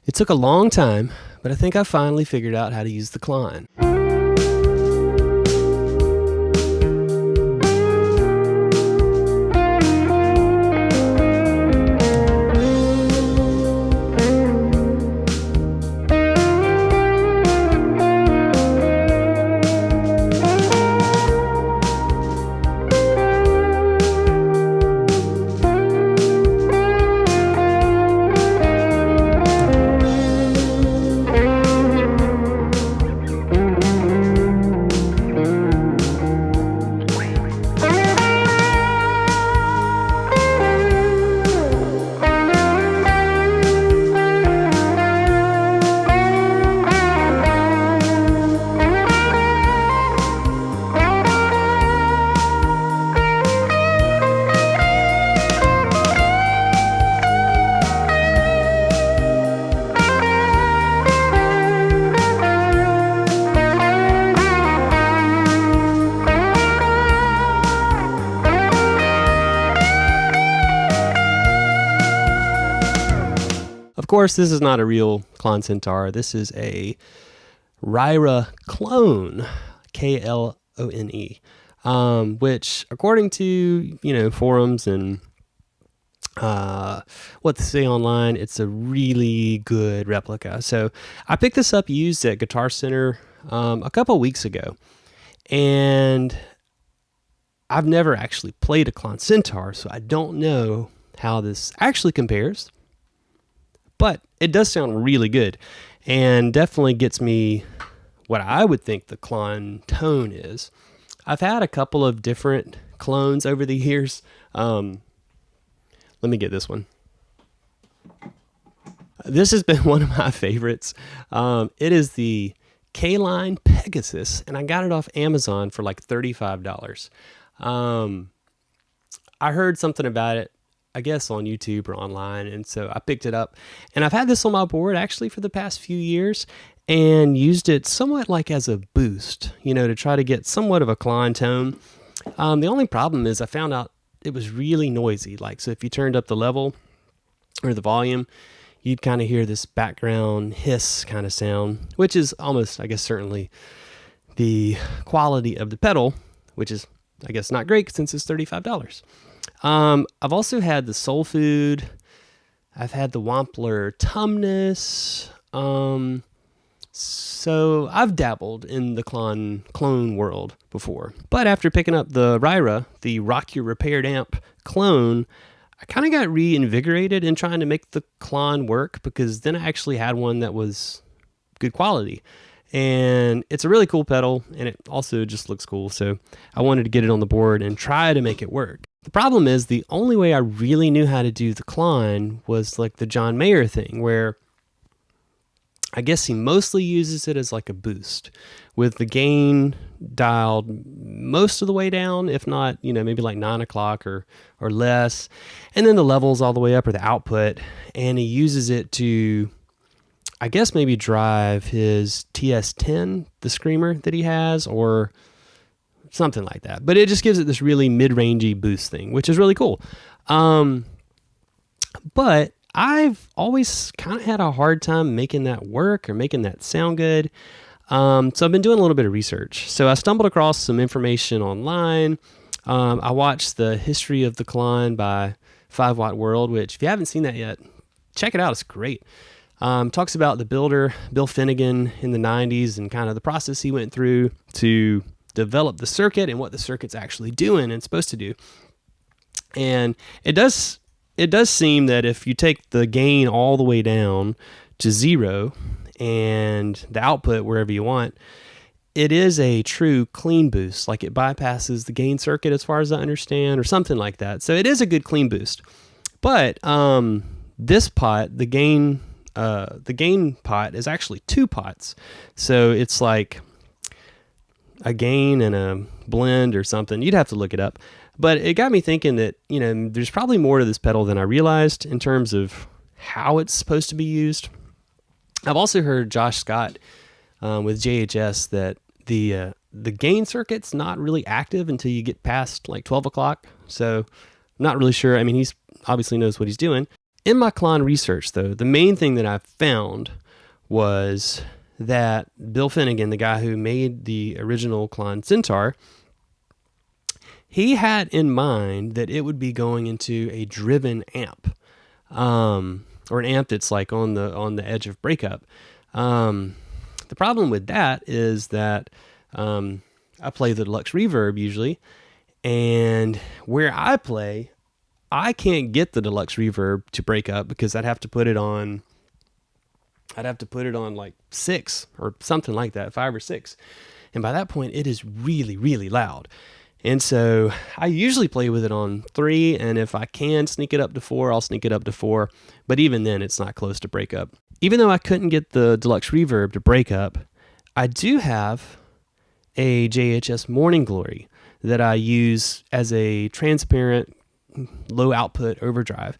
It took a long time, but I think I finally figured out how to use the Klon. Of course, this is not a real Klon Centaur. This is a Ryra clone, Klone, which, according to forums and what they say online, it's a really good replica. So I picked this up used at Guitar Center a couple weeks ago, and I've never actually played a Klon Centaur, so I don't know how this actually compares. But it does sound really good, and definitely gets me what I would think the Klon tone is. I've had a couple of different clones over the years. Let me get this one. This has been one of my favorites. It is the K-Line Pegasus, and I got it off Amazon for like $35. I heard something about it, I guess on YouTube or online, and so I picked it up, and I've had this on my board actually for the past few years and used it somewhat like as a boost, to try to get somewhat of a Klon tone. The only problem is I found out it was really noisy. So if you turned up the level or the volume, you'd kind of hear this background hiss kind of sound, which is almost, I guess, certainly the quality of the pedal, which is, I guess, not great since it's $35. I've also had the Soul Food. I've had the Wampler Tumnus. So I've dabbled in the clone world before. But after picking up the Ryra, the Rock Your Repaired Amp clone, I kind of got reinvigorated in trying to make the Klon work, because then I actually had one that was good quality. And it's a really cool pedal, and it also just looks cool. So I wanted to get it on the board and try to make it work. The problem is the only way I really knew how to do the Klon was like the John Mayer thing, where I guess he mostly uses it as like a boost, with the gain dialed most of the way down, if not, maybe like 9 o'clock or less. And then the levels all the way up, or the output. And he uses it to, I guess, maybe drive his TS10, the Screamer that he has, or something like that. But it just gives it this really mid-rangey boost thing, which is really cool. But I've always kind of had a hard time making that work or making that sound good. So I've been doing a little bit of research. So I stumbled across some information online. I watched the History of the Klon by 5 Watt World, which, if you haven't seen that yet, check it out. It's great. Talks about the builder, Bill Finnegan, in the 90s, and kind of the process he went through to develop the circuit and what the circuit's actually doing and supposed to do. And it does seem that if you take the gain all the way down to 0 and the output wherever you want, it is a true clean boost. Like, it bypasses the gain circuit, as far as I understand, or something like that. So it is a good clean boost. But this pot, the gain pot, is actually 2 pots. So it's like a gain and a blend or something. You'd have to look it up. But it got me thinking that, there's probably more to this pedal than I realized in terms of how it's supposed to be used. I've also heard Josh Scott with JHS that the gain circuit's not really active until you get past like 12 o'clock. So I'm not really sure. I mean, he's obviously knows what he's doing. In my Klon research, though, the main thing that I found was that Bill Finnegan, the guy who made the original Klon Centaur, he had in mind that it would be going into a driven amp, or an amp that's like on the edge of breakup. The problem with that is that I play the deluxe reverb usually, and where I play, I can't get the deluxe reverb to break up because I'd have to put it on like 6 or something like that, 5 or 6. And by that point, it is really, really loud. And so I usually play with it on 3, and if I can sneak it up to 4, I'll sneak it up to 4. But even then, it's not close to breakup. Even though I couldn't get the deluxe reverb to break up, I do have a JHS Morning Glory that I use as a transparent, low output overdrive.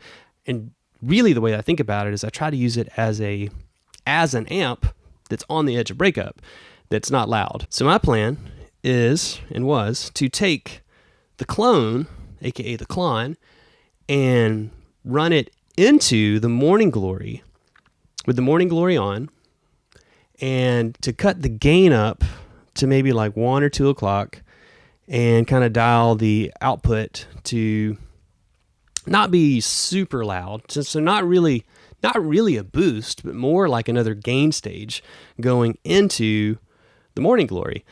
And really the way I think about it is I try to use it as an amp that's on the edge of breakup, that's not loud. So my plan is and was to take the Klon, aka the Klon, and run it into the Morning Glory with the Morning Glory on, and to cut the gain up to maybe like 1 or 2 o'clock, and kind of dial the output to not be super loud, so not really a boost, but more like another gain stage going into the Morning Glory.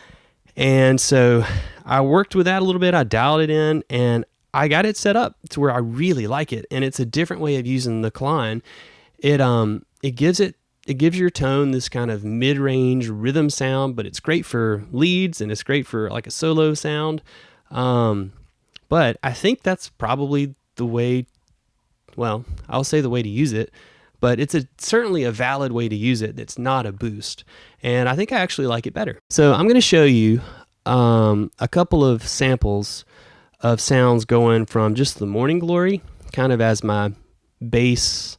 And so I worked with that a little bit. I dialed it in, and I got it set up to where I really like it. And it's a different way of using the Klon. It gives your tone this kind of mid-range rhythm sound, but it's great for leads and it's great for like a solo sound. But I think that's probably the way, well, I'll say the way to use it, but it's certainly a valid way to use it that's not a boost. And I think I actually like it better. So I'm going to show you a couple of samples of sounds going from just the Morning Glory, kind of as my bass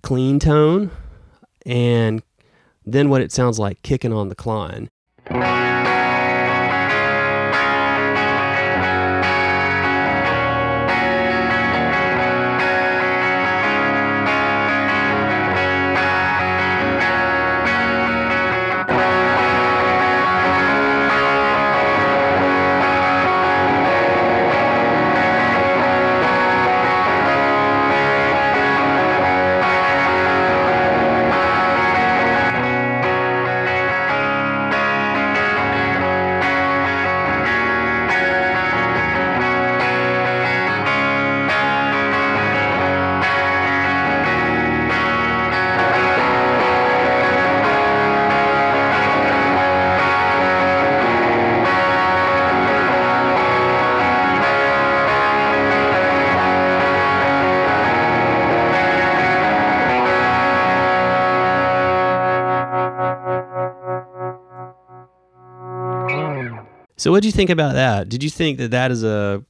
clean tone, and then what it sounds like kicking on the Klon. So what did you think about that? Did you think that that is a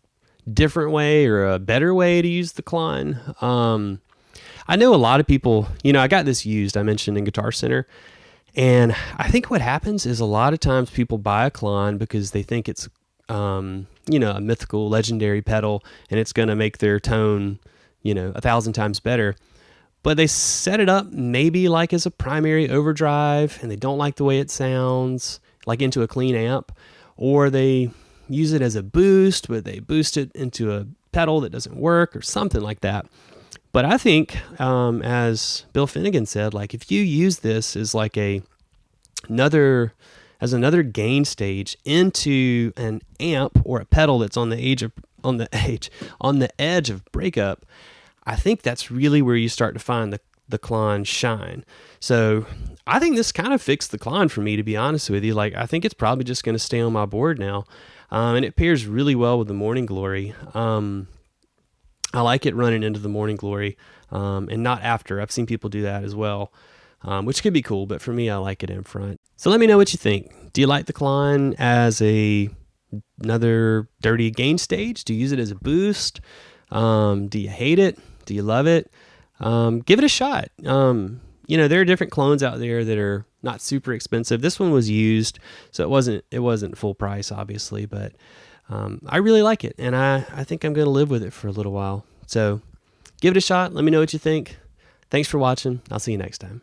different way or a better way to use the Klon? I know a lot of people, I got this used, I mentioned in Guitar Center, and I think what happens is a lot of times people buy a Klon because they think it's, a mythical, legendary pedal, and it's going to make their tone, 1,000 times better. But they set it up maybe like as a primary overdrive, and they don't like the way it sounds, like into a clean amp. Or they use it as a boost, but they boost it into a pedal that doesn't work or something like that. But I think, as Bill Finnegan said, like if you use this as like another gain stage into an amp or a pedal that's on the edge of breakup, I think that's really where you start to find the Klon shine. So I think this kind of fixed the Klon for me, to be honest with you. Like, I think it's probably just going to stay on my board now. And it pairs really well with the Morning Glory. I like it running into the Morning Glory, and not after. I've seen people do that as well, which could be cool, but for me, I like it in front. So let me know what you think. Do you like the Klon as another dirty gain stage? Do you use it as a boost? Do you hate it? Do you love it? Give it a shot. There are different clones out there that are not super expensive. This one was used, so it wasn't full price, obviously, but I really like it, and I think I'm going to live with it for a little while. So give it a shot. Let me know what you think. Thanks for watching. I'll see you next time.